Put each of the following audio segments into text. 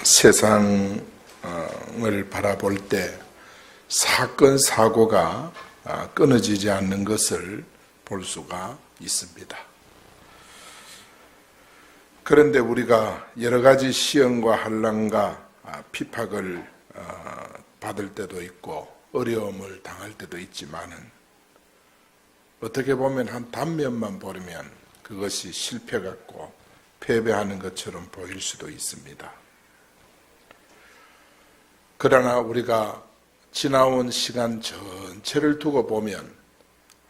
세상을 바라볼 때 사건, 사고가 끊어지지 않는 것을 볼 수가 있습니다. 그런데 우리가 여러 가지 시험과 환난과 핍박을 받을 때도 있고 어려움을 당할 때도 있지만은 어떻게 보면 한 단면만 보면 그것이 실패 같고 패배하는 것처럼 보일 수도 있습니다. 그러나 우리가 지나온 시간 전체를 두고 보면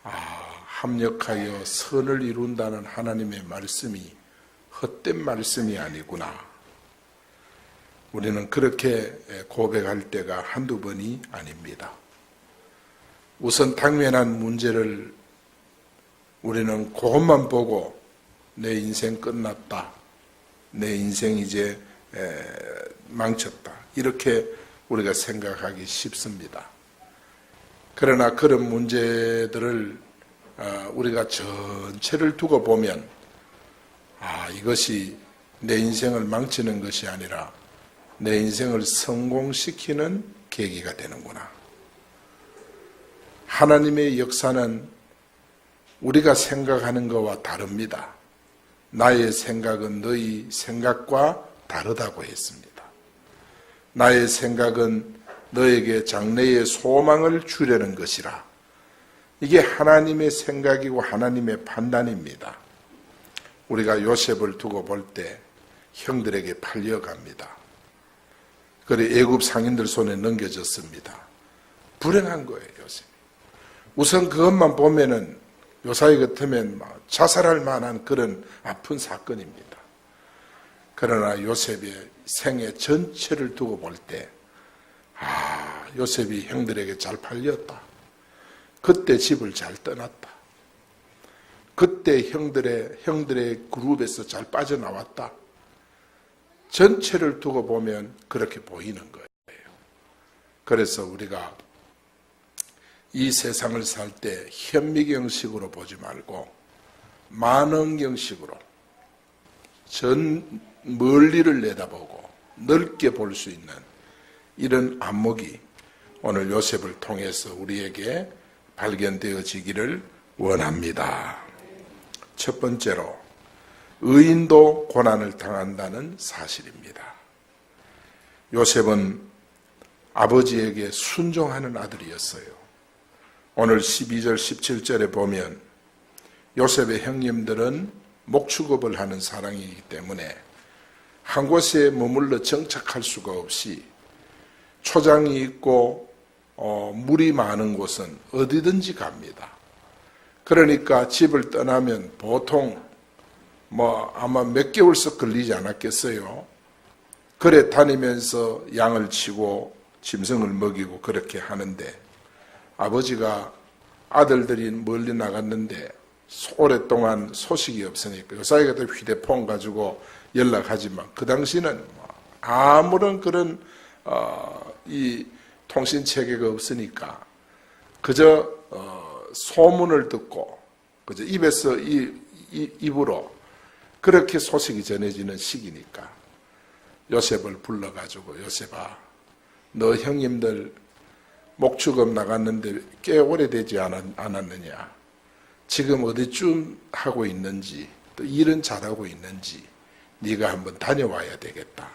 합력하여 선을 이룬다는 하나님의 말씀이 헛된 말씀이 아니구나. 우리는 그렇게 고백할 때가 한두 번이 아닙니다. 우선 당면한 문제를 우리는 그것만 보고 내 인생 끝났다. 내 인생 이제 망쳤다. 이렇게 우리가 생각하기 쉽습니다. 그러나 그런 문제들을 우리가 전체를 두고 보면 이것이 내 인생을 망치는 것이 아니라 내 인생을 성공시키는 계기가 되는구나. 하나님의 역사는 우리가 생각하는 것과 다릅니다. 나의 생각은 너희 생각과 다르다고 했습니다. 나의 생각은 너에게 장래의 소망을 주려는 것이라. 이게 하나님의 생각이고 하나님의 판단입니다. 우리가 요셉을 두고 볼 때 형들에게 팔려갑니다. 그래 애굽 상인들 손에 넘겨졌습니다. 불행한 거예요, 요셉이. 우선 그것만 보면은 요사이 같으면 자살할 만한 그런 아픈 사건입니다. 그러나 요셉의 생애 전체를 두고 볼 때 요셉이 형들에게 잘 팔렸다. 그때 집을 잘 떠났다. 그때 형들의 그룹에서 잘 빠져나왔다. 전체를 두고 보면 그렇게 보이는 거예요. 그래서 우리가 이 세상을 살 때 현미경식으로 보지 말고 만원경식으로 전 멀리를 내다보고 넓게 볼 수 있는 이런 안목이 오늘 요셉을 통해서 우리에게 발견되어지기를 원합니다. 첫 번째로 의인도 고난을 당한다는 사실입니다. 요셉은 아버지에게 순종하는 아들이었어요. 오늘 12절 17절에 보면 요셉의 형님들은 목축업을 하는 사람이기 때문에 한 곳에 머물러 정착할 수가 없이 초장이 있고 물이 많은 곳은 어디든지 갑니다. 그러니까 집을 떠나면 보통 아마 몇 개월씩 걸리지 않았겠어요. 그래 다니면서 양을 치고 짐승을 먹이고 그렇게 하는데 아버지가 아들들이 멀리 나갔는데 오랫동안 소식이 없으니까 요사이 같은 휴대폰 가지고 연락하지만 그 당시는 아무런 그런 이 통신 체계가 없으니까 그저 소문을 듣고 그저 입에서 입으로 그렇게 소식이 전해지는 시기니까 요셉을 불러가지고 요셉아 너 형님들 목축업 나갔는데 꽤 오래되지 않았느냐 지금 어디쯤 하고 있는지 또 일은 잘하고 있는지 네가 한번 다녀와야 되겠다.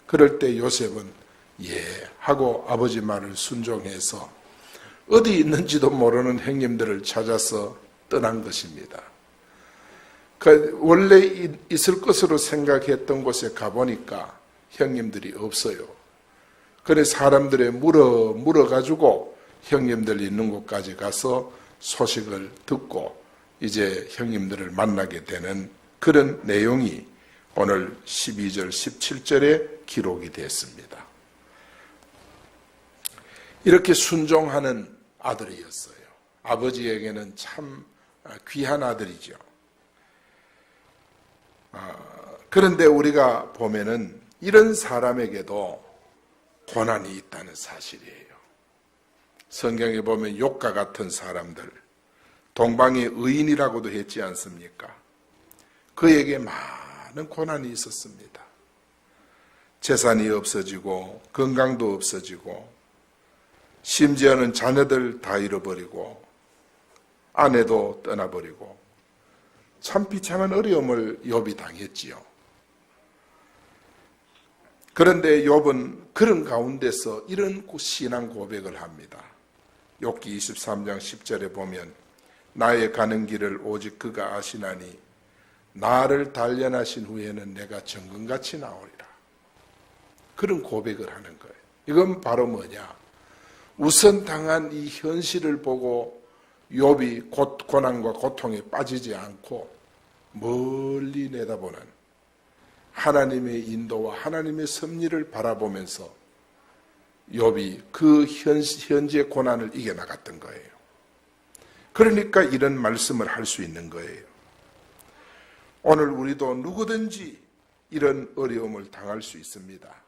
그럴 때 요셉은 예 하고 아버지 말을 순종해서 어디 있는지도 모르는 형님들을 찾아서 떠난 것입니다. 원래 있을 것으로 생각했던 곳에 가보니까 형님들이 없어요. 그래서 사람들에 물어가지고 형님들 있는 곳까지 가서 소식을 듣고 이제 형님들을 만나게 되는 그런 내용이 오늘 12절 17절에 기록이 됐습니다. 이렇게 순종하는 아들이었어요. 아버지에게는 참 귀한 아들이죠. 그런데 우리가 보면은 이런 사람에게도 고난이 있다는 사실이에요. 성경에 보면 욥과 같은 사람들, 동방의 의인이라고도 했지 않습니까? 그에게 많은 고난이 있었습니다. 재산이 없어지고 건강도 없어지고 심지어는 자녀들 다 잃어버리고 아내도 떠나버리고 참 비참한 어려움을 욥이 당했지요. 그런데 욥은 그런 가운데서 이런 신앙 고백을 합니다. 욥기 23장 10절에 보면 나의 가는 길을 오직 그가 아시나니 나를 단련하신 후에는 내가 정금같이 나오리라. 그런 고백을 하는 거예요. 이건 바로 뭐냐? 우선 당한 이 현실을 보고 욥이 고난과 고통에 빠지지 않고 멀리 내다보는 하나님의 인도와 하나님의 섭리를 바라보면서 욥이 그 현재 고난을 이겨나갔던 거예요. 그러니까 이런 말씀을 할 수 있는 거예요. 오늘 우리도 누구든지 이런 어려움을 당할 수 있습니다.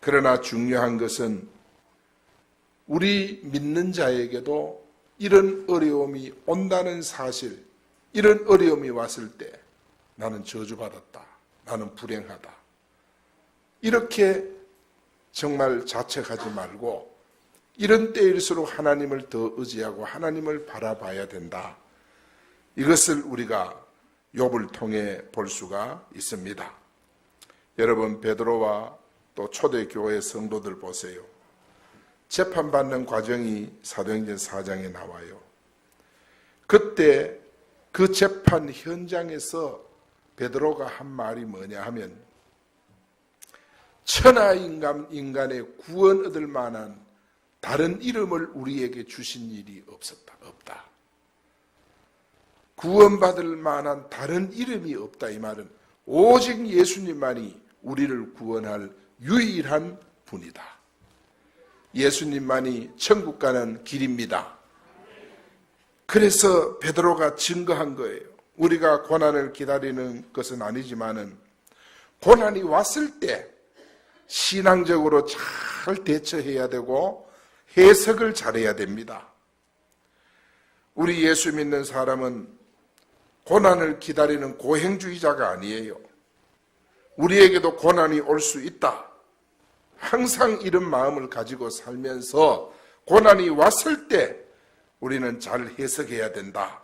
그러나 중요한 것은 우리 믿는 자에게도 이런 어려움이 온다는 사실, 이런 어려움이 왔을 때 나는 저주받았다, 나는 불행하다, 이렇게 정말 자책하지 말고 이런 때일수록 하나님을 더 의지하고 하나님을 바라봐야 된다. 이것을 우리가 욥을 통해 볼 수가 있습니다. 여러분, 베드로와 또 초대교회 성도들 보세요. 재판받는 과정이 사도행전 4장에 나와요. 그때 그 재판 현장에서 베드로가 한 말이 뭐냐 하면 천하 인간의 구원 얻을 만한 다른 이름을 우리에게 주신 일이 없다. 구원받을 만한 다른 이름이 없다. 이 말은 오직 예수님만이 우리를 구원할 유일한 분이다. 예수님만이 천국 가는 길입니다. 그래서 베드로가 증거한 거예요. 우리가 고난을 기다리는 것은 아니지만은 고난이 왔을 때 신앙적으로 잘 대처해야 되고 해석을 잘해야 됩니다. 우리 예수 믿는 사람은 고난을 기다리는 고행주의자가 아니에요. 우리에게도 고난이 올 수 있다. 항상 이런 마음을 가지고 살면서 고난이 왔을 때 우리는 잘 해석해야 된다.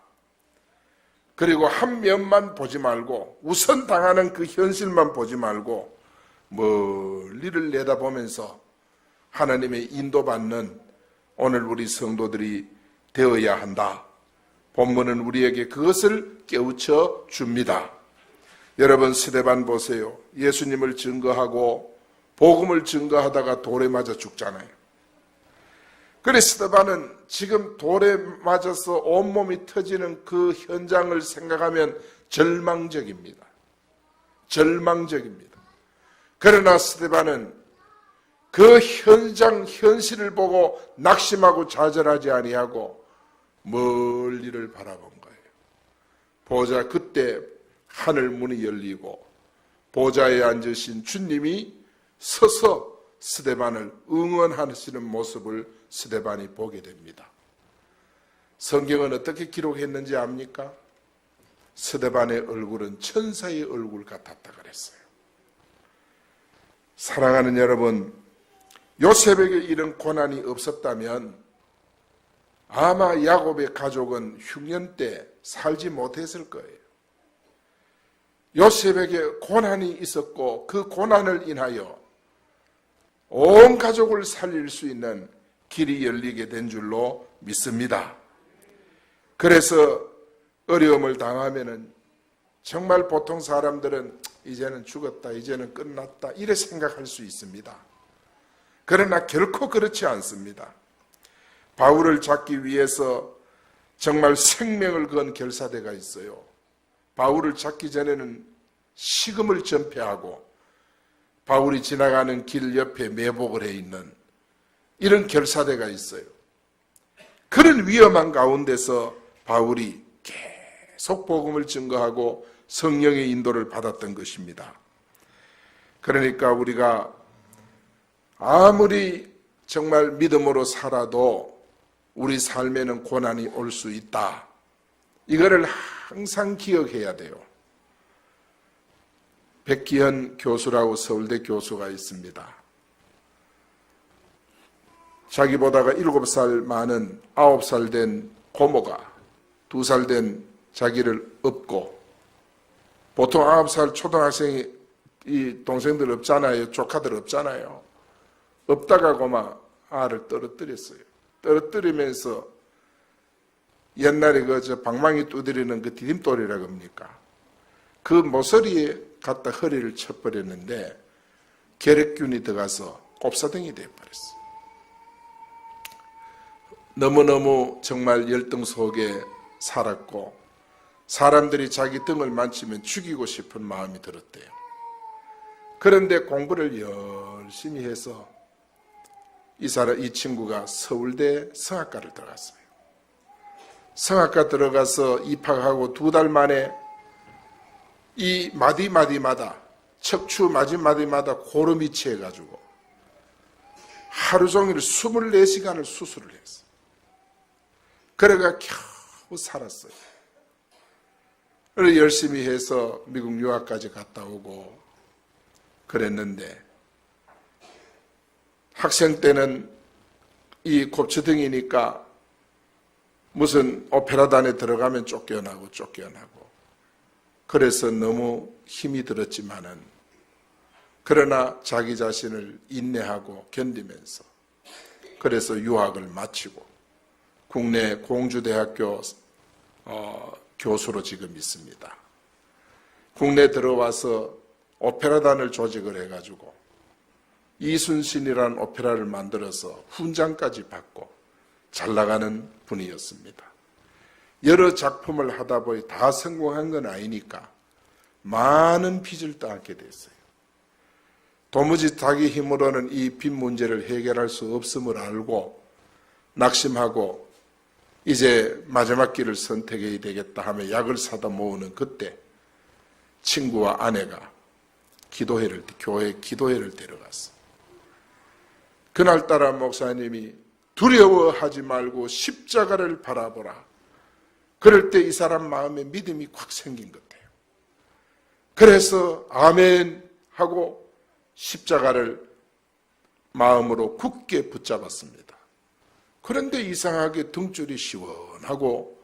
그리고 한 면만 보지 말고 우선 당하는 그 현실만 보지 말고 멀리를 내다보면서 하나님의 인도받는 오늘 우리 성도들이 되어야 한다. 본문은 우리에게 그것을 깨우쳐 줍니다. 여러분, 스데반 보세요. 예수님을 증거하고 복음을 증거하다가 돌에 맞아 죽잖아요. 그래 스데반은 지금 돌에 맞아서 온몸이 터지는 그 현장을 생각하면 절망적입니다. 절망적입니다. 그러나 스데반은 그 현실을 보고 낙심하고 좌절하지 아니하고 멀리를 바라본 거예요. 보자, 그때 하늘 문이 열리고 보좌에 앉으신 주님이 서서 스데반을 응원하시는 모습을 스데반이 보게 됩니다. 성경은 어떻게 기록했는지 압니까? 스데반의 얼굴은 천사의 얼굴 같았다 그랬어요. 사랑하는 여러분, 요셉에게 이런 고난이 없었다면 아마 야곱의 가족은 흉년 때 살지 못했을 거예요. 요셉에게 고난이 있었고 그 고난을 인하여 온 가족을 살릴 수 있는 길이 열리게 된 줄로 믿습니다. 그래서 어려움을 당하면은 정말 보통 사람들은 이제는 죽었다, 이제는 끝났다 이래 생각할 수 있습니다. 그러나 결코 그렇지 않습니다. 바울을 잡기 위해서 정말 생명을 건 결사대가 있어요. 바울을 잡기 전에는 식음을 전폐하고 바울이 지나가는 길 옆에 매복을 해 있는 이런 결사대가 있어요. 그런 위험한 가운데서 바울이 계속 복음을 증거하고 성령의 인도를 받았던 것입니다. 그러니까 우리가 아무리 정말 믿음으로 살아도 우리 삶에는 고난이 올 수 있다. 이거를 항상 기억해야 돼요. 백기현 교수라고 서울대 교수가 있습니다. 자기보다가 7살 많은 9살 된 고모가 2살 된 자기를 업고, 보통 9살 초등학생이 이 동생들 없잖아요. 조카들 없잖아요. 없다가 고마 알을 떨어뜨렸어요. 떨어뜨리면서 옛날에 저 방망이 두드리는 그 디딤돌이라고 합니까? 그 모서리에 갖다 허리를 쳐버렸는데 결핵균이 들어가서 곱사등이 되어버렸어요. 너무너무 정말 열등 속에 살았고 사람들이 자기 등을 만지면 죽이고 싶은 마음이 들었대요. 그런데 공부를 열심히 해서 이 친구가 서울대 성악과를 들어갔어요. 성악과 들어가서 입학하고 2달 만에 이 마디마디마다, 척추 마디마디마다 고름이 취해가지고 하루 종일 24시간을 수술을 했어요. 그래가 겨우 살았어요. 그래서 열심히 해서 미국 유학까지 갔다 오고 그랬는데, 학생 때는 이 곱추등이니까 무슨 오페라단에 들어가면 쫓겨나고 그래서 너무 힘이 들었지만은, 그러나 자기 자신을 인내하고 견디면서 그래서 유학을 마치고 국내 공주대학교 교수로 지금 있습니다. 국내 들어와서 오페라단을 조직을 해가지고 이순신이라는 오페라를 만들어서 훈장까지 받고 잘 나가는 분이었습니다. 여러 작품을 하다 보니 다 성공한 건 아니니까 많은 빚을 떠안게 됐어요. 도무지 자기 힘으로는 이 빚 문제를 해결할 수 없음을 알고 낙심하고 이제 마지막 길을 선택해야 되겠다 하며 약을 사다 모으는 그때 친구와 아내가 교회 기도회를 데려갔어. 그날따라 목사님이 두려워하지 말고 십자가를 바라보라. 그럴 때 이 사람 마음에 믿음이 콱 생긴 것 같아요. 그래서 아멘 하고 십자가를 마음으로 굳게 붙잡았습니다. 그런데 이상하게 등줄이 시원하고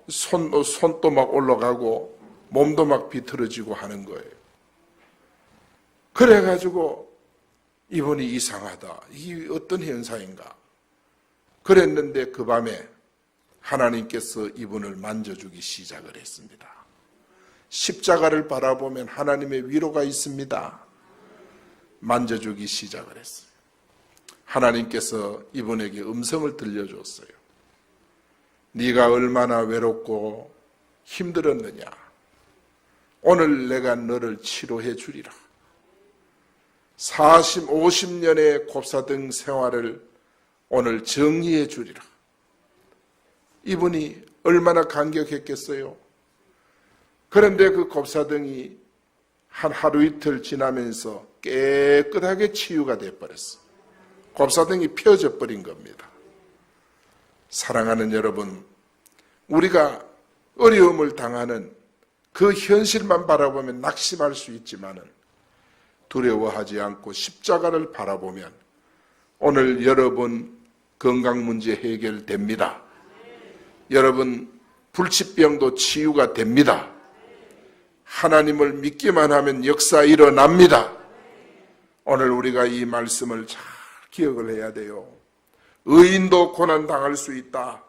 손도 막 올라가고 몸도 막 비틀어지고 하는 거예요. 그래가지고 이분이 이상하다. 이게 어떤 현상인가? 그랬는데 그 밤에 하나님께서 이분을 만져주기 시작을 했습니다. 십자가를 바라보면 하나님의 위로가 있습니다. 만져주기 시작을 했어요. 하나님께서 이분에게 음성을 들려줬어요. 네가 얼마나 외롭고 힘들었느냐. 오늘 내가 너를 치료해 주리라. 50년의 곱사등 생활을 오늘 정리해 주리라. 이분이 얼마나 감격했겠어요. 그런데 그 곱사등이 한 하루 이틀 지나면서 깨끗하게 치유가 돼버렸어. 곱사등이 펴져 버린 겁니다. 사랑하는 여러분, 우리가 어려움을 당하는 그 현실만 바라보면 낙심할 수 있지만은 두려워하지 않고 십자가를 바라보면 오늘 여러분 건강 문제 해결됩니다. 여러분 불치병도 치유가 됩니다. 하나님을 믿기만 하면 역사 일어납니다. 오늘 우리가 이 말씀을 잘 기억을 해야 돼요. 의인도 고난당할 수 있다.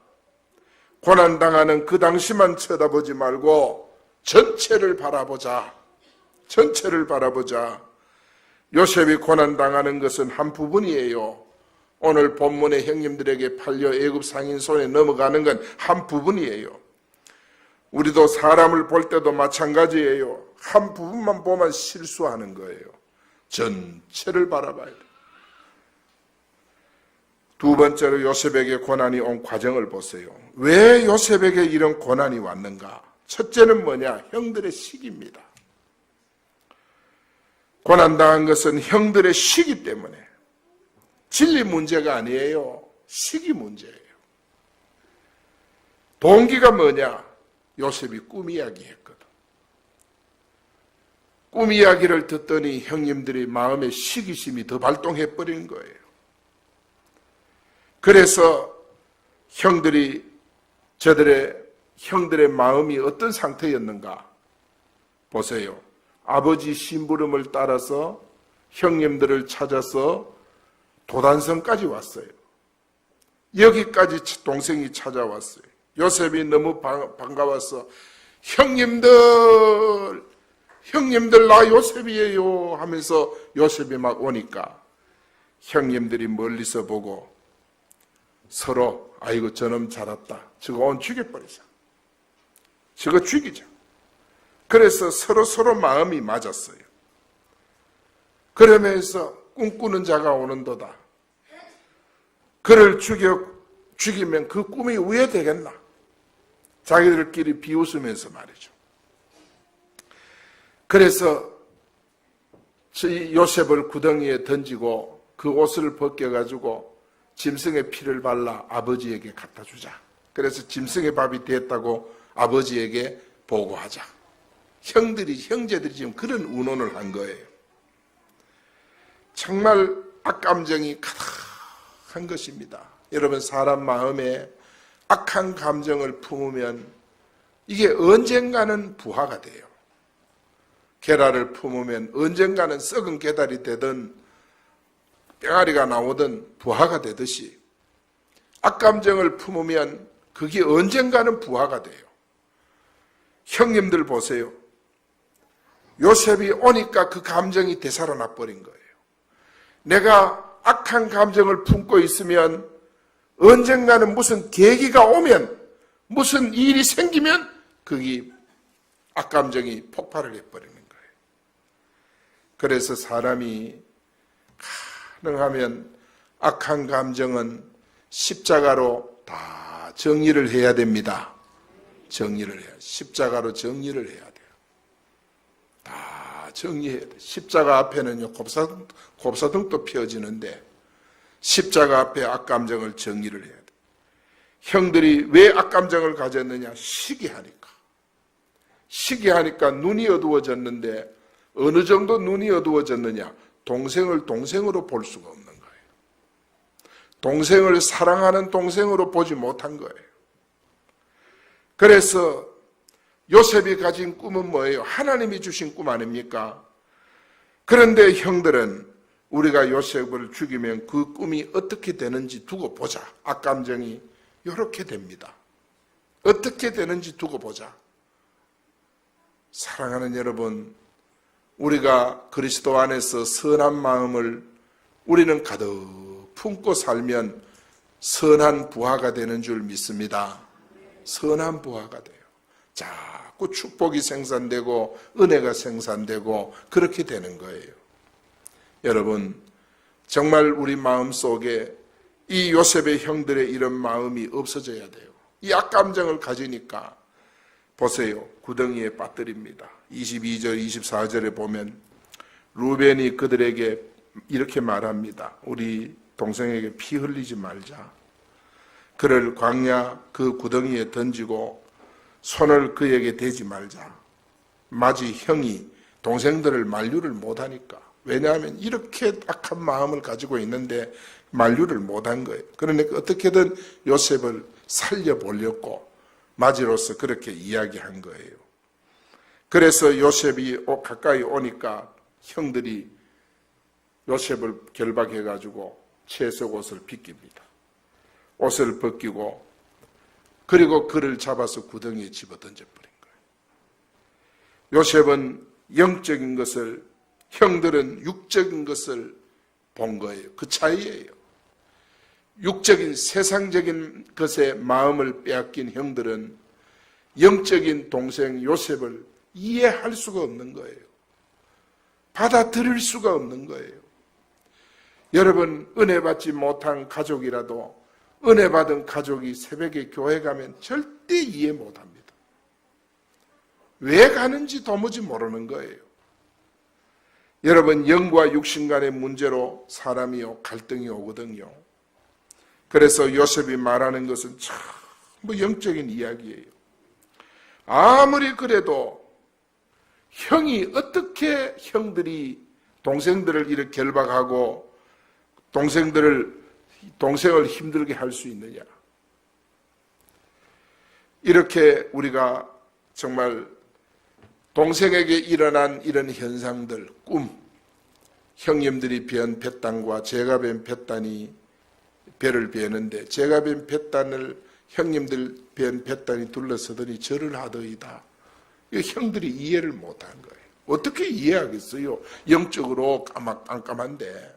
고난당하는 그 당시만 쳐다보지 말고 전체를 바라보자. 전체를 바라보자. 요셉이 고난당하는 것은 한 부분이에요. 오늘 본문의 형님들에게 팔려 애굽 상인 손에 넘어가는 건 한 부분이에요. 우리도 사람을 볼 때도 마찬가지예요. 한 부분만 보면 실수하는 거예요. 전체를 바라봐야 돼요. 두 번째로 요셉에게 고난이 온 과정을 보세요. 왜 요셉에게 이런 고난이 왔는가? 첫째는 뭐냐? 형들의 시기입니다. 고난당한 것은 형들의 시기 때문에. 진리 문제가 아니에요. 시기 문제예요. 동기가 뭐냐? 요셉이 꿈 이야기했거든. 꿈 이야기를 듣더니 형님들이 마음에 시기심이 더 발동해 버린 거예요. 그래서 형들의 마음이 어떤 상태였는가 보세요. 아버지 심부름을 따라서 형님들을 찾아서 도단성까지 왔어요. 여기까지 동생이 찾아왔어요. 요셉이 너무 반가워서 형님들 나 요셉이에요 하면서 요셉이 막 오니까 형님들이 멀리서 보고 서로 아이고 저놈 잘 왔다. 저거 오늘 죽여버리자. 저거 죽이자. 그래서 서로 마음이 맞았어요. 그러면서 꿈꾸는 자가 오는도다. 그를 죽이면 그 꿈이 우회되겠나? 자기들끼리 비웃으면서 말이죠. 그래서 요셉을 구덩이에 던지고 그 옷을 벗겨가지고 짐승의 피를 발라 아버지에게 갖다 주자. 그래서 짐승의 밥이 됐다고 아버지에게 보고하자. 형제들이 지금 그런 운운을 한 거예요. 정말 악감정이 가득한 것입니다. 여러분, 사람 마음에 악한 감정을 품으면 이게 언젠가는 부화가 돼요. 계랄을 품으면 언젠가는 썩은 계달이 되든 뺑아리가 나오든 부화가 되듯이 악감정을 품으면 그게 언젠가는 부화가 돼요. 형님들 보세요. 요셉이 오니까 그 감정이 되살아나 버린 거예요. 내가 악한 감정을 품고 있으면 언젠가는 무슨 계기가 오면, 무슨 일이 생기면 그게 악감정이 폭발을 해버리는 거예요. 그래서 사람이 가능하면 악한 감정은 십자가로 다 정리를 해야 됩니다. 십자가로 정리를 해야 돼요. 다 정리해야 돼요. 십자가 앞에는요, 곱사등도 펴지는데 십자가 앞에 악감정을 정리를 해야 돼요. 형들이 왜 악감정을 가졌느냐? 시기하니까 눈이 어두워졌는데 어느 정도 눈이 어두워졌느냐? 동생을 동생으로 볼 수가 없는 거예요. 동생을 사랑하는 동생으로 보지 못한 거예요. 그래서 요셉이 가진 꿈은 뭐예요? 하나님이 주신 꿈 아닙니까? 그런데 형들은 우리가 요셉을 죽이면 그 꿈이 어떻게 되는지 두고 보자. 악감정이 이렇게 됩니다. 어떻게 되는지 두고 보자. 사랑하는 여러분, 우리가 그리스도 안에서 선한 마음을 우리는 가득 품고 살면 선한 부하가 되는 줄 믿습니다. 선한 부하가 돼요. 자꾸 축복이 생산되고 은혜가 생산되고 그렇게 되는 거예요. 여러분, 정말 우리 마음속에 이 요셉의 형들의 이런 마음이 없어져야 돼요. 이 악감정을 가지니까 보세요. 구덩이에 빠뜨립니다. 22절, 24절에 보면 루벤이 그들에게 이렇게 말합니다. 우리 동생에게 피 흘리지 말자. 그를 광야 그 구덩이에 던지고 손을 그에게 대지 말자. 마치 형이 동생들을 만류를 못하니까. 왜냐하면 이렇게 악한 마음을 가지고 있는데 만류를 못한 거예요. 그러니까 어떻게든 요셉을 살려보려고 마지로서 그렇게 이야기한 거예요. 그래서 요셉이 가까이 오니까 형들이 요셉을 결박해가지고 채색 옷을 벗깁니다. 옷을 벗기고 그리고 그를 잡아서 구덩이에 집어던져 버린 거예요. 요셉은 영적인 것을, 형들은 육적인 것을 본 거예요. 그 차이예요. 육적인 세상적인 것에 마음을 빼앗긴 형들은 영적인 동생 요셉을 이해할 수가 없는 거예요. 받아들일 수가 없는 거예요. 여러분, 은혜 받지 못한 가족이라도 은혜 받은 가족이 새벽에 교회 가면 절대 이해 못합니다. 왜 가는지 도무지 모르는 거예요. 여러분, 영과 육신 간의 문제로 사람이 갈등이 오거든요. 그래서 요셉이 말하는 것은 전부 영적인 이야기예요. 아무리 그래도 형이 어떻게 형들이 동생들을 이렇게 결박하고 동생을 힘들게 할 수 있느냐. 이렇게 우리가 정말 동생에게 일어난 이런 현상들, 꿈, 형님들이 베은 뱃단과 제가 베은 뱃단이 배를 베는데 제가 베은 뱃단을 형님들 베은 뱃단이 둘러서더니 절을 하더이다. 이 형들이 이해를 못한 거예요. 어떻게 이해하겠어요? 영적으로 깜깜한데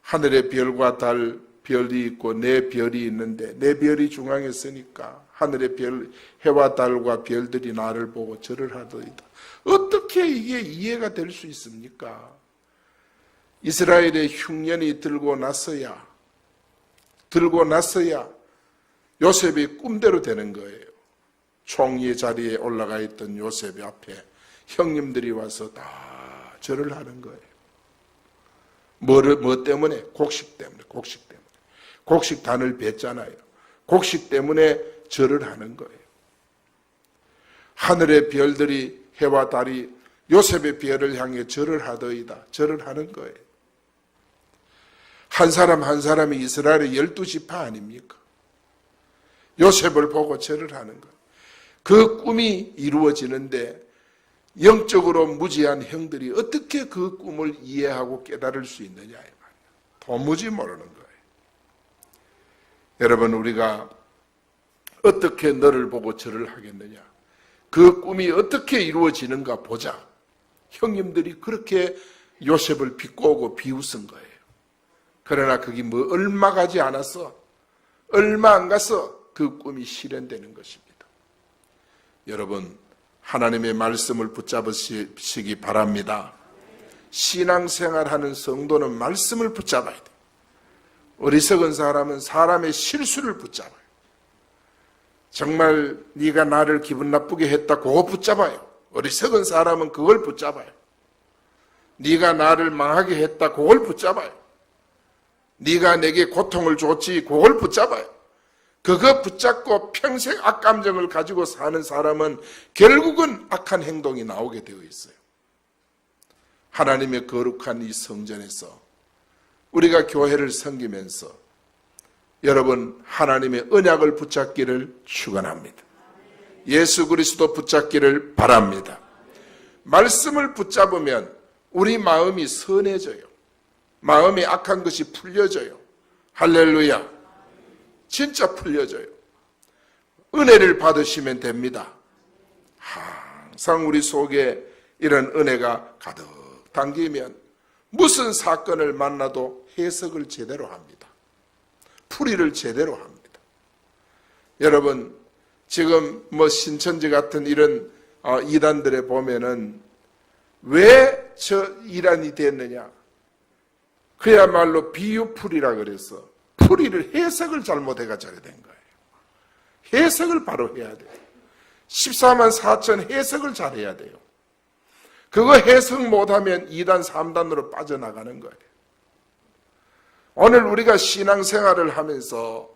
하늘에 별과 달, 별이 있고 내 별이 있는데 내 별이 중앙에 있으니까 하늘의 별, 해와 달과 별들이 나를 보고 절을 하더이다. 어떻게 이게 이해가 될 수 있습니까? 이스라엘의 흉년이 들고 나서야 요셉이 꿈대로 되는 거예요. 총리의 자리에 올라가 있던 요셉 앞에 형님들이 와서 다 절을 하는 거예요. 뭐 때문에? 곡식 때문에. 곡식단을 뱄잖아요. 곡식 때문에 절을 하는 거예요. 하늘의 별들이 해와 달이 요셉의 별을 향해 절을 하더이다. 절을 하는 거예요. 한 사람 한 사람이 이스라엘의 12지파 아닙니까? 요셉을 보고 절을 하는 거예요. 그 꿈이 이루어지는데 영적으로 무지한 형들이 어떻게 그 꿈을 이해하고 깨달을 수 있느냐 이 말이에요. 도무지 모르는 거예요. 여러분, 우리가 어떻게 너를 보고 절을 하겠느냐? 그 꿈이 어떻게 이루어지는가 보자. 형님들이 그렇게 요셉을 비꼬고 비웃은 거예요. 그러나 그게 얼마 가지 않았어. 얼마 안 가서 그 꿈이 실현되는 것입니다. 여러분, 하나님의 말씀을 붙잡으시기 바랍니다. 신앙생활하는 성도는 말씀을 붙잡아야 돼요. 어리석은 사람은 사람의 실수를 붙잡아요. 정말 네가 나를 기분 나쁘게 했다, 그거 붙잡아요. 어리석은 사람은 그걸 붙잡아요. 네가 나를 망하게 했다, 그걸 붙잡아요. 네가 내게 고통을 줬지, 그걸 붙잡아요. 그거 붙잡고 평생 악감정을 가지고 사는 사람은 결국은 악한 행동이 나오게 되어 있어요. 하나님의 거룩한 이 성전에서 우리가 교회를 섬기면서 여러분, 하나님의 언약을 붙잡기를 축원합니다. 예수 그리스도 붙잡기를 바랍니다. 말씀을 붙잡으면 우리 마음이 선해져요. 마음이 악한 것이 풀려져요. 할렐루야. 진짜 풀려져요. 은혜를 받으시면 됩니다. 항상 우리 속에 이런 은혜가 가득 담기면 무슨 사건을 만나도 해석을 제대로 합니다. 풀이를 제대로 합니다. 여러분, 지금 신천지 같은 이런 이단들에 보면은 왜 저 이단이 됐느냐? 그야말로 비유풀이라 그래서 풀이를 해석을 잘못해가 저래 된 거예요. 해석을 바로 해야 돼요. 14만 4천 해석을 잘해야 돼요. 그거 해석 못하면 2단 3단으로 빠져나가는 거예요. 오늘 우리가 신앙생활을 하면서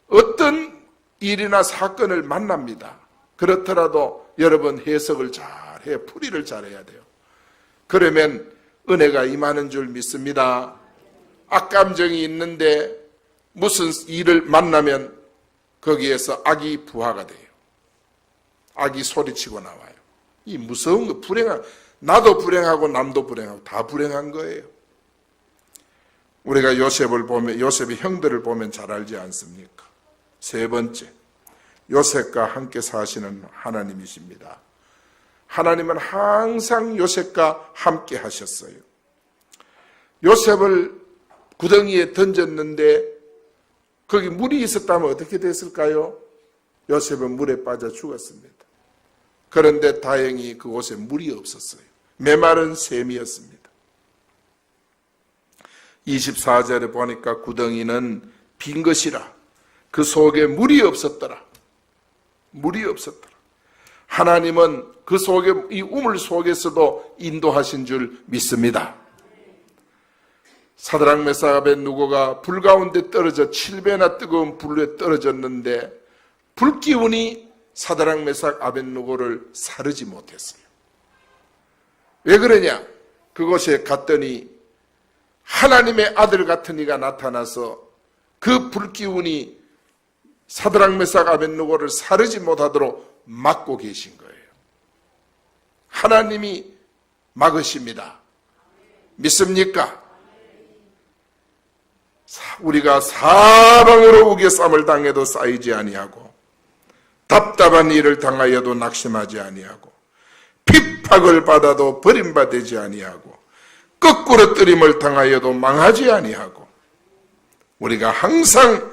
어떤 일이나 사건을 만납니다. 그렇더라도 여러분 해석을 잘해, 풀이를 잘해야 돼요. 그러면 은혜가 임하는 줄 믿습니다. 악감정이 있는데 무슨 일을 만나면 거기에서 악이 부화가 돼요. 악이 소리치고 나와요. 이 무서운 거, 나도 불행하고 남도 불행하고 다 불행한 거예요. 우리가 요셉을 보면, 요셉의 형들을 보면 잘 알지 않습니까? 세 번째, 요셉과 함께 사시는 하나님이십니다. 하나님은 항상 요셉과 함께 하셨어요. 요셉을 구덩이에 던졌는데 거기 물이 있었다면 어떻게 됐을까요? 요셉은 물에 빠져 죽었습니다. 그런데 다행히 그곳에 물이 없었어요. 메마른 샘이었습니다. 24절에 보니까 구덩이는 빈 것이라 그 속에 물이 없었더라. 물이 없었더라. 하나님은 그 속에, 이 우물 속에서도 인도하신 줄 믿습니다. 사드락 메삭 아벳느고가 불 가운데 떨어져 7배나 뜨거운 불에 떨어졌는데 불기운이 사드락 메삭 아벳느고를 사르지 못했어요. 왜 그러냐? 그곳에 갔더니 하나님의 아들 같은 이가 나타나서 그 불기운이 사드락 메삭 아벳느고를 사르지 못하도록 막고 계신 거예요. 하나님이 막으십니다. 믿습니까? 우리가 사방으로 우겨쌈을 당해도 쌓이지 아니하고 답답한 일을 당하여도 낙심하지 아니하고 핍박을 받아도 버림받지 아니하고 거꾸로 뜨림을 당하여도 망하지 아니하고 우리가 항상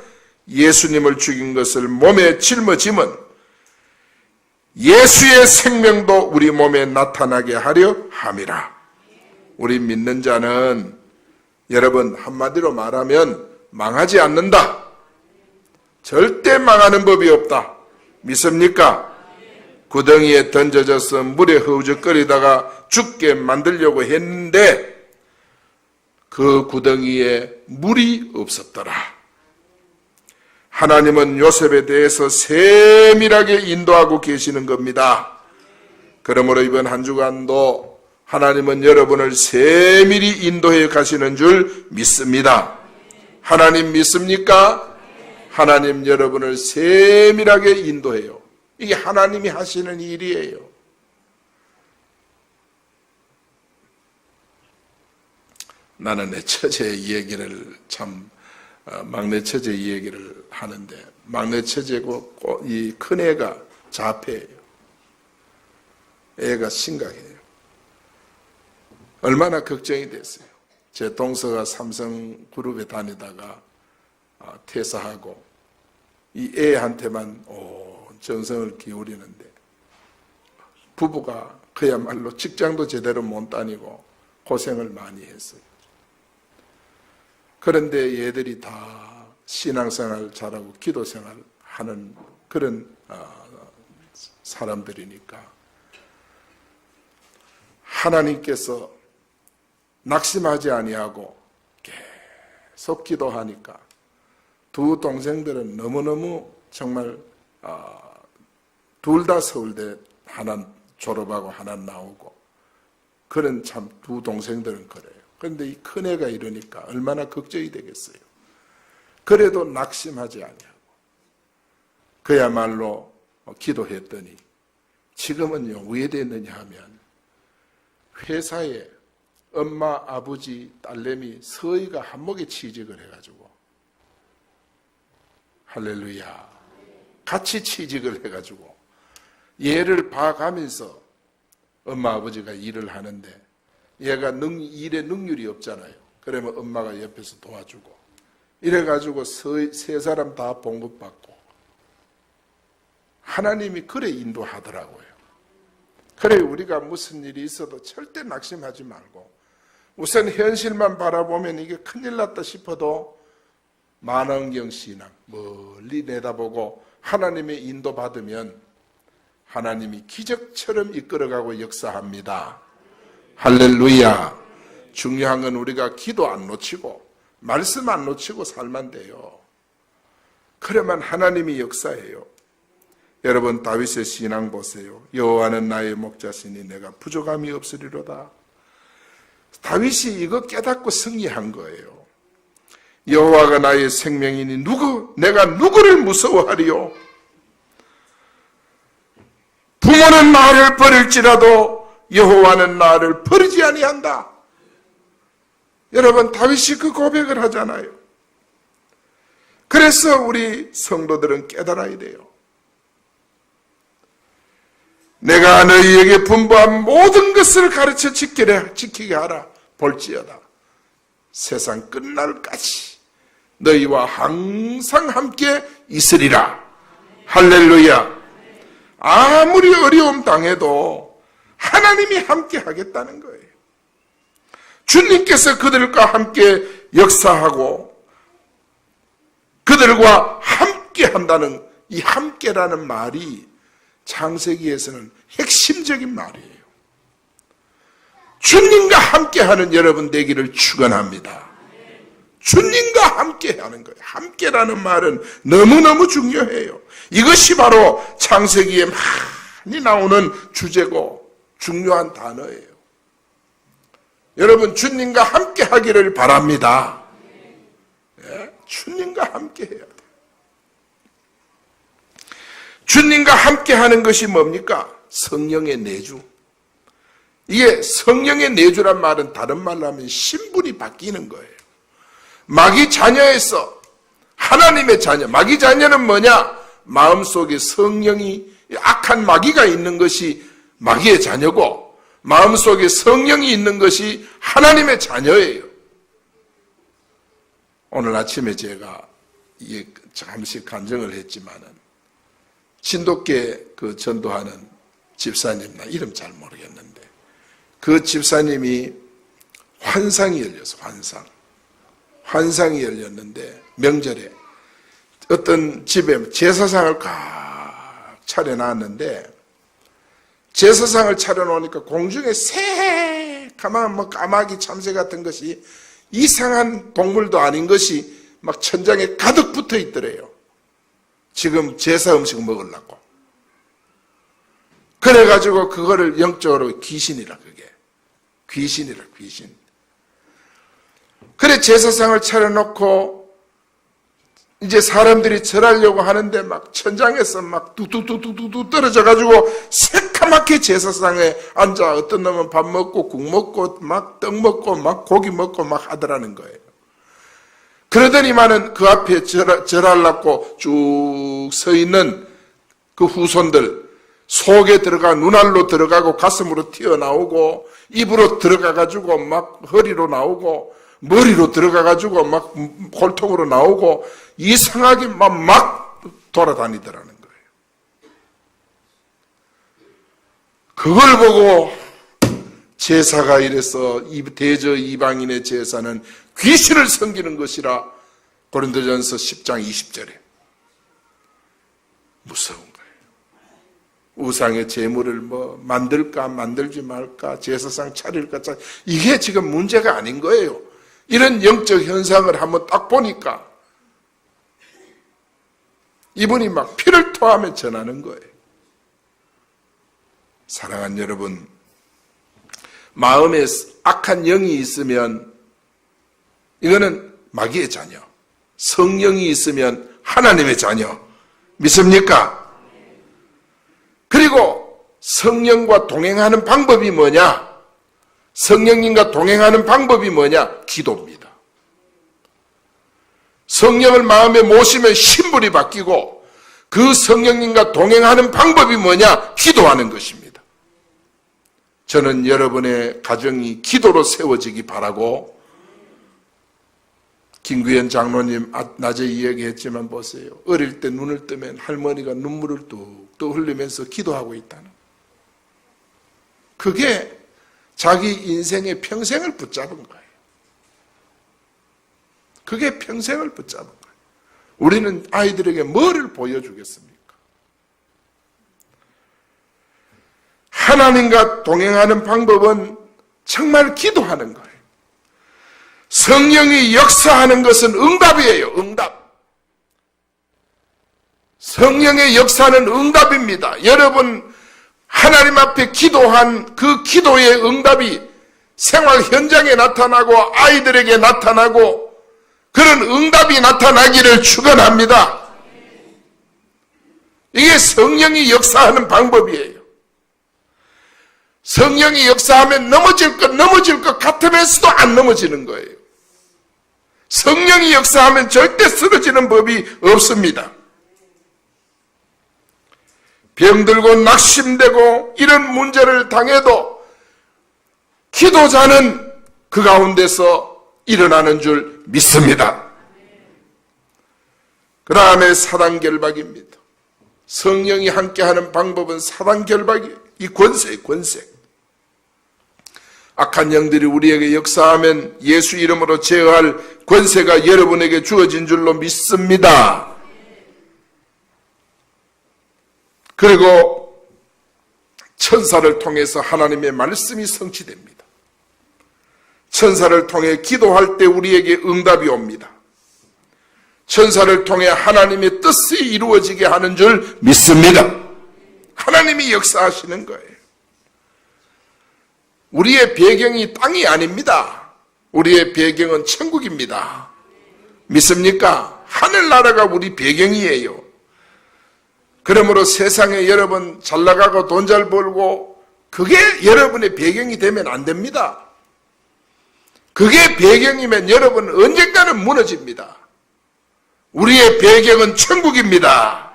예수님을 죽인 것을 몸에 짊어지면 예수의 생명도 우리 몸에 나타나게 하려 함이라. 우리 믿는 자는 여러분 한마디로 말하면 망하지 않는다. 절대 망하는 법이 없다. 믿습니까? 구덩이에 던져져서 물에 허우적거리다가 죽게 만들려고 했는데 그 구덩이에 물이 없었더라. 하나님은 요셉에 대해서 세밀하게 인도하고 계시는 겁니다. 그러므로 이번 한 주간도 하나님은 여러분을 세밀히 인도해 가시는 줄 믿습니다. 하나님 믿습니까? 하나님 여러분을 세밀하게 인도해요. 이게 하나님이 하시는 일이에요. 나는 내 처제 얘기를 참 막내 처제 얘기를 하는데 막내 처제고 이 큰애가 자폐예요. 애가 심각해요. 얼마나 걱정이 됐어요. 제 동서가 삼성그룹에 다니다가 퇴사하고 이 애한테만 정성을 기울이는데 부부가 그야말로 직장도 제대로 못 다니고 고생을 많이 했어요. 그런데 얘들이 다 신앙생활 잘하고 기도생활 하는 그런 사람들이니까 하나님께서 낙심하지 아니하고 계속 기도하니까 두 동생들은 너무너무 정말 둘 다 서울대 하나 졸업하고 하나 나오고 그런 참 두 동생들은 그래요. 그런데 이 큰애가 이러니까 얼마나 걱정이 되겠어요. 그래도 낙심하지 아니하고 그야말로 기도했더니 지금은요 왜 됐느냐 하면 회사에 엄마, 아버지, 딸내미 서희가 한목에 취직을 해가지고 할렐루야 같이 취직을 해가지고 얘를 봐가면서 엄마, 아버지가 일을 하는데 얘가 일에 능률이 없잖아요. 그러면 엄마가 옆에서 도와주고 이래가지고 세 사람 다 봉급받고 하나님이 그래 인도하더라고요. 그래 우리가 무슨 일이 있어도 절대 낙심하지 말고 우선 현실만 바라보면 이게 큰일 났다 싶어도 만원경 신앙 멀리 내다보고 하나님의 인도받으면 하나님이 기적처럼 이끌어가고 역사합니다. 할렐루야. 중요한 건 우리가 기도 안 놓치고 말씀 안 놓치고 살면 돼요. 그러면 하나님이 역사해요. 여러분 다윗의 신앙 보세요. 여호와는 나의 목자시니 내가 부족함이 없으리로다. 다윗이 이거 깨닫고 승리한 거예요. 여호와가 나의 생명이니 내가 누구를 무서워하리요? 부모는 나를 버릴지라도 여호와는 나를 버리지 아니한다. 여러분 다윗이 그 고백을 하잖아요. 그래서 우리 성도들은 깨달아야 돼요. 내가 너희에게 분부한 모든 것을 가르쳐 지키게 하라. 볼지어다 세상 끝날까지 너희와 항상 함께 있으리라. 할렐루야. 아무리 어려움 당해도 하나님이 함께 하겠다는 거예요. 주님께서 그들과 함께 역사하고 그들과 함께 한다는 이 함께라는 말이 창세기에서는 핵심적인 말이에요. 주님과 함께하는 여러분 되기를 축원합니다. 주님과 함께 하는 거예요. 함께라는 말은 너무너무 중요해요. 이것이 바로 창세기에 많이 나오는 주제고 중요한 단어예요. 여러분, 주님과 함께 하기를 바랍니다. 예? 주님과 함께 해야 돼요. 주님과 함께 하는 것이 뭡니까? 성령의 내주. 이게 성령의 내주란 말은 다른 말로 하면 신분이 바뀌는 거예요. 마귀 자녀에서 하나님의 자녀. 마귀 자녀는 뭐냐? 마음속에 성령이, 악한 마귀가 있는 것이 마귀의 자녀고, 마음속에 성령이 있는 것이 하나님의 자녀예요. 오늘 아침에 제가 잠시 간증을 했지만은, 진돗개 그 전도하는 집사님, 나 이름 잘 모르겠는데, 그 집사님이 환상이 열렸어, 환상이 열렸는데, 명절에 어떤 집에 제사상을 꽉 차려놨는데, 제사상을 차려놓으니까 공중에 새까만 뭐 까마귀 참새 같은 것이, 이상한 동물도 아닌 것이 막 천장에 가득 붙어 있더래요. 지금 제사 음식을 먹으려고. 그래가지고 그거를 영적으로 귀신이라, 그게. 귀신이라, 귀신. 그래, 제사상을 차려놓고, 이제 사람들이 절하려고 하는데 막 천장에서 막 뚝뚝뚝뚝뚝 떨어져가지고 새카맣게 제사상에 앉아 어떤 놈은 밥 먹고 국 먹고 막 떡 먹고 막 고기 먹고 막 하더라는 거예요. 그러더니만은 그 앞에 절하려고 쭉 서 있는 그 후손들 속에 들어가 눈알로 들어가고 가슴으로 튀어나오고 입으로 들어가가지고 막 허리로 나오고 머리로 들어가가지고 막 골통으로 나오고 이상하게 막 돌아다니더라는 거예요. 그걸 보고 제사가 이래서 대저 이방인의 제사는 귀신을 섬기는 것이라 고린도전서 10장 20절에 무서운 거예요. 우상의 제물을 뭐 만들까 만들지 말까 제사상 차릴까 이게 지금 문제가 아닌 거예요. 이런 영적 현상을 한번 딱 보니까 이분이 막 피를 토하며 전하는 거예요. 사랑하는 여러분, 마음에 악한 영이 있으면 이거는 마귀의 자녀, 성령이 있으면 하나님의 자녀. 믿습니까? 그리고 성령과 동행하는 방법이 뭐냐? 성령님과 동행하는 방법이 뭐냐? 기도입니다. 성령을 마음에 모시면 신분이 바뀌고 그 성령님과 동행하는 방법이 뭐냐? 기도하는 것입니다. 저는 여러분의 가정이 기도로 세워지기 바라고, 김구현 장로님 낮에 이야기했지만 보세요. 어릴 때 눈을 뜨면 할머니가 눈물을 뚝뚝 흘리면서 기도하고 있다는, 그게 자기 인생의 평생을 붙잡은 거예요. 그게 평생을 붙잡은 거예요. 우리는 아이들에게 뭐를 보여주겠습니까? 하나님과 동행하는 방법은 정말 기도하는 거예요. 성령이 역사하는 것은 응답이에요. 응답. 성령의 역사는 응답입니다. 여러분, 하나님 앞에 기도한 그 기도의 응답이 생활 현장에 나타나고 아이들에게 나타나고 그런 응답이 나타나기를 축원합니다. 이게 성령이 역사하는 방법이에요. 성령이 역사하면 넘어질 것 같으면서도 안 넘어지는 거예요. 성령이 역사하면 절대 쓰러지는 법이 없습니다. 병들고 낙심되고 이런 문제를 당해도 기도자는 그 가운데서 일어나는 줄 믿습니다. 그 다음에 사단결박입니다. 성령이 함께하는 방법은 사단결박이에요. 이 권세. 악한 영들이 우리에게 역사하면 예수 이름으로 제어할 권세가 여러분에게 주어진 줄로 믿습니다. 그리고 천사를 통해서 하나님의 말씀이 성취됩니다. 천사를 통해 기도할 때 우리에게 응답이 옵니다. 천사를 통해 하나님의 뜻이 이루어지게 하는 줄 믿습니다. 하나님이 역사하시는 거예요. 우리의 배경이 땅이 아닙니다. 우리의 배경은 천국입니다. 믿습니까? 하늘나라가 우리 배경이에요. 그러므로 세상에 여러분 잘 나가고 돈 잘 벌고 그게 여러분의 배경이 되면 안 됩니다. 그게 배경이면 여러분은 언젠가는 무너집니다. 우리의 배경은 천국입니다.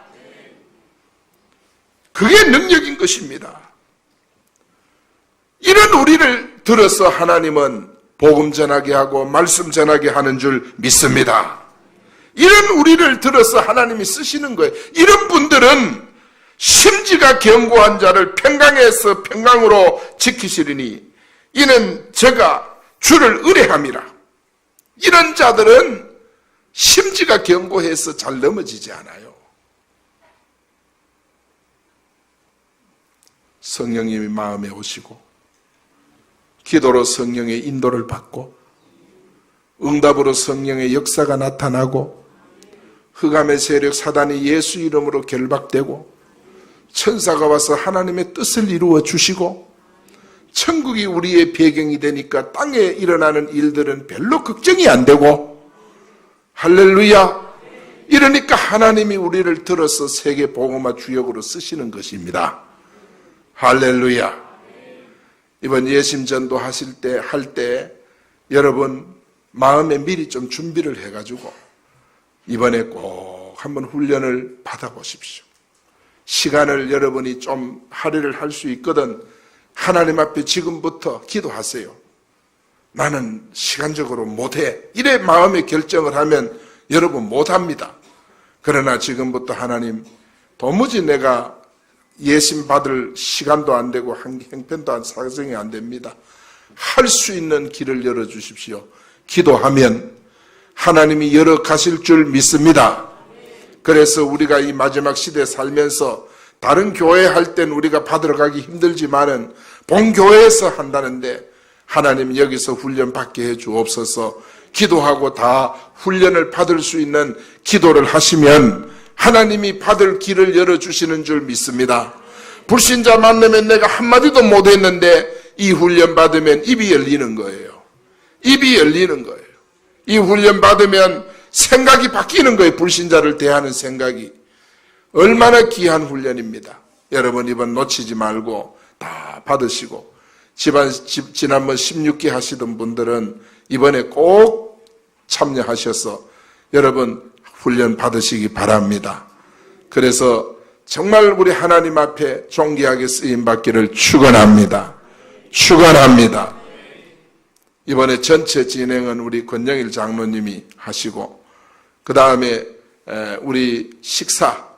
그게 능력인 것입니다. 이런 우리를 들어서 하나님은 복음 전하게 하고 말씀 전하게 하는 줄 믿습니다. 이런 우리를 들어서 하나님이 쓰시는 거예요. 이런 분들은 심지가 견고한 자를 평강에서 평강으로 지키시리니 이는 제가 주를 의뢰함이라. 이런 자들은 심지가 견고해서 잘 넘어지지 않아요. 성령님이 마음에 오시고 기도로 성령의 인도를 받고 응답으로 성령의 역사가 나타나고 흑암의 세력 사단이 예수 이름으로 결박되고 천사가 와서 하나님의 뜻을 이루어 주시고 천국이 우리의 배경이 되니까 땅에 일어나는 일들은 별로 걱정이 안 되고 할렐루야. 이러니까 하나님이 우리를 들어서 세계 복음화 주역으로 쓰시는 것입니다. 할렐루야. 이번 예심전도 할 때 여러분 마음에 미리 좀 준비를 해가지고 이번에 꼭 한번 훈련을 받아보십시오. 시간을 여러분이 좀 할애를 할 수 있거든 하나님 앞에 지금부터 기도하세요. 나는 시간적으로 못해. 이래 마음의 결정을 하면 여러분 못합니다. 그러나 지금부터 하나님 도무지 내가 예심 받을 시간도 안 되고 형편도 사정이 안 됩니다. 할 수 있는 길을 열어주십시오. 기도하면 하나님이 열어 가실 줄 믿습니다. 그래서 우리가 이 마지막 시대에 살면서 다른 교회 할 땐 우리가 받으러 가기 힘들지만은 본교회에서 한다는데 하나님 여기서 훈련 받게 해 주옵소서. 기도하고 다 훈련을 받을 수 있는 기도를 하시면 하나님이 받을 길을 열어주시는 줄 믿습니다. 불신자 만나면 내가 한마디도 못했는데 이 훈련 받으면 입이 열리는 거예요. 입이 열리는 거예요. 이 훈련 받으면 생각이 바뀌는 거예요. 불신자를 대하는 생각이. 얼마나 귀한 훈련입니다. 여러분 이번 놓치지 말고 다 받으시고 지난번 16기 하시던 분들은 이번에 꼭 참여하셔서 여러분 훈련 받으시기 바랍니다. 그래서 정말 우리 하나님 앞에 존귀하게 쓰임받기를 축원합니다. 축원합니다. 이번에 전체 진행은 우리 권영일 장로님이 하시고 그 다음에 우리 식사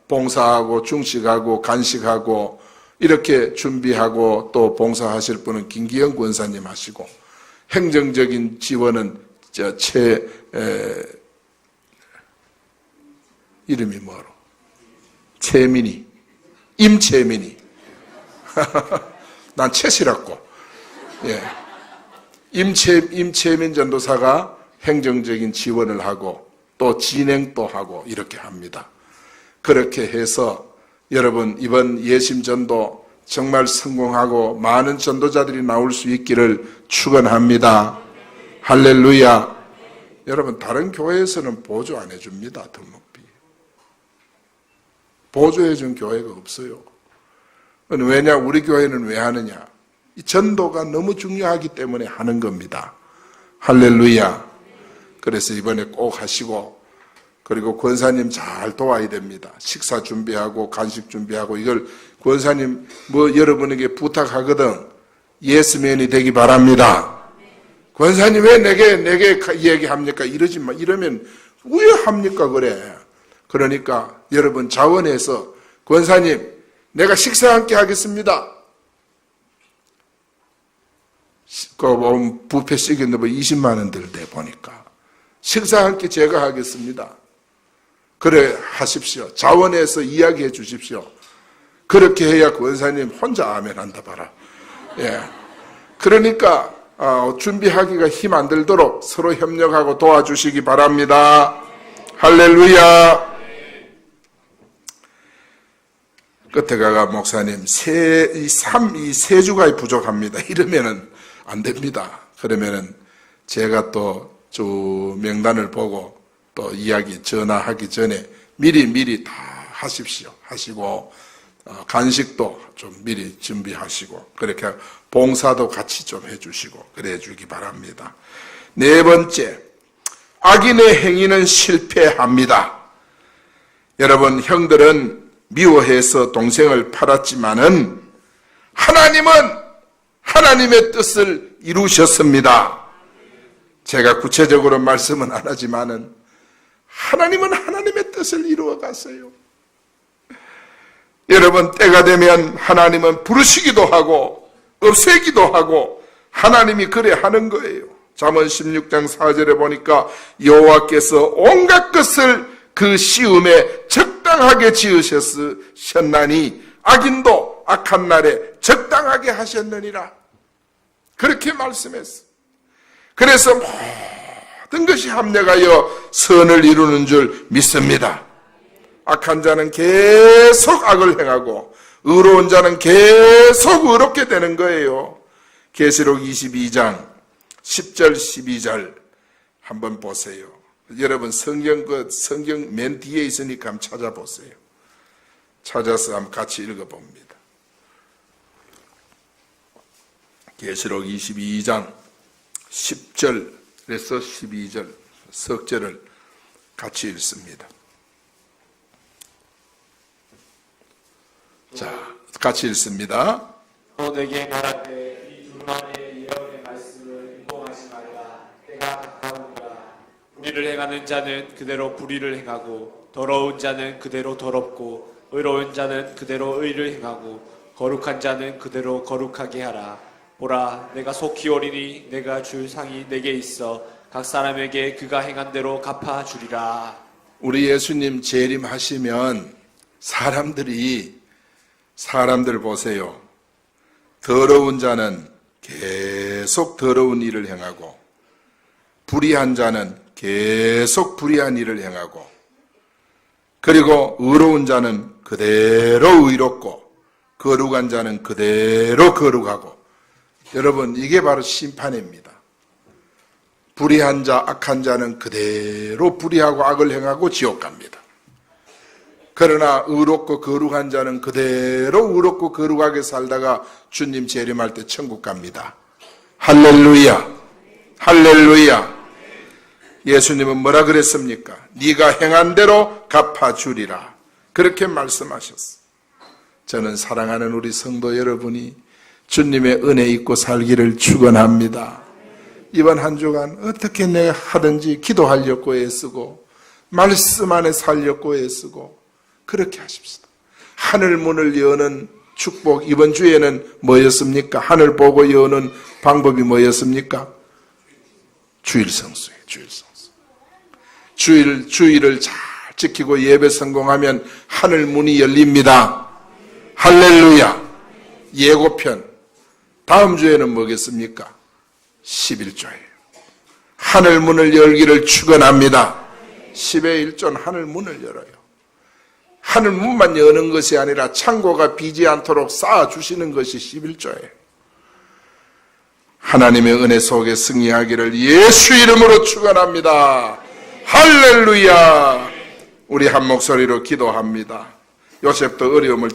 봉사하고 중식하고 간식하고 이렇게 준비하고 또 봉사하실 분은 김기영 권사님 하시고 행정적인 지원은 이름이 뭐로? 최민희, 임채민희. 난 최씨라고. 예. 임채민 전도사가 행정적인 지원을 하고 또 진행도 하고 이렇게 합니다. 그렇게 해서 여러분 이번 예심전도 정말 성공하고 많은 전도자들이 나올 수 있기를 축원합니다. 할렐루야. 여러분 다른 교회에서는 보조 안 해줍니다. 등록비. 보조해준 교회가 없어요. 왜냐? 우리 교회는 왜 하느냐? 이 전도가 너무 중요하기 때문에 하는 겁니다. 할렐루야. 그래서 이번에 꼭 하시고 그리고 권사님 잘 도와야 됩니다. 식사 준비하고 간식 준비하고 이걸 권사님 뭐 여러분에게 부탁하거든 예스맨이 되기 바랍니다. 권사님 왜 내게 얘기합니까? 이러지 마. 이러면 왜 합니까? 그래. 그러니까 여러분 자원해서 권사님 내가 식사 함께 하겠습니다. 그 부페 시켰는데 뭐 20만 원 들대 보니까 식사 함께 제가 하겠습니다. 그래 하십시오. 자원해서 이야기해 주십시오. 그렇게 해야 권사님 혼자 아멘 한다 봐라. 예. 그러니까 준비하기가 힘 안 들도록 서로 협력하고 도와주시기 바랍니다. 할렐루야. 끝에 가가 목사님 이 세 주가 부족합니다. 이러면은 안 됩니다. 그러면은 제가 또 쭉 명단을 보고 또 이야기 전화하기 전에 미리 다 하십시오. 하시고 간식도 좀 미리 준비하시고 그렇게 봉사도 같이 좀 해주시고 그래 주기 바랍니다. 네 번째, 악인의 행위는 실패합니다. 여러분, 형들은 미워해서 동생을 팔았지만은 하나님은 하나님의 뜻을 이루셨습니다. 제가 구체적으로 말씀은 안 하지만은 하나님은 하나님의 뜻을 이루어 갔어요. 여러분, 때가 되면 하나님은 부르시기도 하고 없애기도 하고 하나님이 그래 하는 거예요. 잠언 16장 4절에 보니까 여호와께서 온갖 것을 그 시음에 적당하게 지으셨나니 악인도 악한 날에 적당하게 하셨느니라. 그렇게 말씀했어. 그래서 모든 것이 합력하여 선을 이루는 줄 믿습니다. 악한 자는 계속 악을 행하고 의로운 자는 계속 의롭게 되는 거예요. 계시록 22장 10절 12절 한번 보세요. 여러분 성경 맨 뒤에 있으니까 한번 찾아보세요. 찾아서 한번 같이 읽어봅니다. 계시록 22장 10절에서 12절 석절을 같이 읽습니다. 자, 같이 읽습니다. 또 내게 말하되 이 두루마리의 예언의 말씀을 인봉하지 말라. 때가 가까우니라. 불의를 행하는 자는 그대로 불의를 행하고 더러운 자는 그대로 더럽고 의로운 자는 그대로 의를 행하고 거룩한 자는 그대로 거룩하게 하라. 보라, 내가 속히 오리니 내가 줄 상이 내게 있어 각 사람에게 그가 행한 대로 갚아주리라. 우리 예수님 재림하시면 사람들 보세요. 더러운 자는 계속 더러운 일을 행하고 불의한 자는 계속 불의한 일을 행하고 그리고 의로운 자는 그대로 의롭고 거룩한 자는 그대로 거룩하고 여러분, 이게 바로 심판입니다. 불의한 자, 악한 자는 그대로 불의하고 악을 행하고 지옥 갑니다. 그러나 의롭고 거룩한 자는 그대로 의롭고 거룩하게 살다가 주님 재림할 때 천국 갑니다. 할렐루야. 할렐루야. 예수님은 뭐라 그랬습니까? 네가 행한 대로 갚아주리라. 그렇게 말씀하셨어. 저는 사랑하는 우리 성도 여러분이 주님의 은혜 있고 살기를 축원합니다. 이번 한 주간 어떻게 내가 하든지 기도하려고 애쓰고 말씀 안에 살려고 애쓰고 그렇게 하십시다. 하늘 문을 여는 축복, 이번 주에는 뭐였습니까? 하늘 보고 여는 방법이 뭐였습니까? 주일 성수예요. 주일 성수. 주일을 잘 지키고 예배 성공하면 하늘 문이 열립니다. 할렐루야. 예고편. 다음 주에는 뭐겠습니까? 11조예요. 하늘 문을 열기를 축원합니다. 10의 1조는 하늘 문을 열어요. 하늘 문만 여는 것이 아니라 창고가 비지 않도록 쌓아주시는 것이 11조예요. 하나님의 은혜 속에 승리하기를 예수 이름으로 축원합니다. 할렐루야. 우리 한 목소리로 기도합니다. 요셉도 어려움을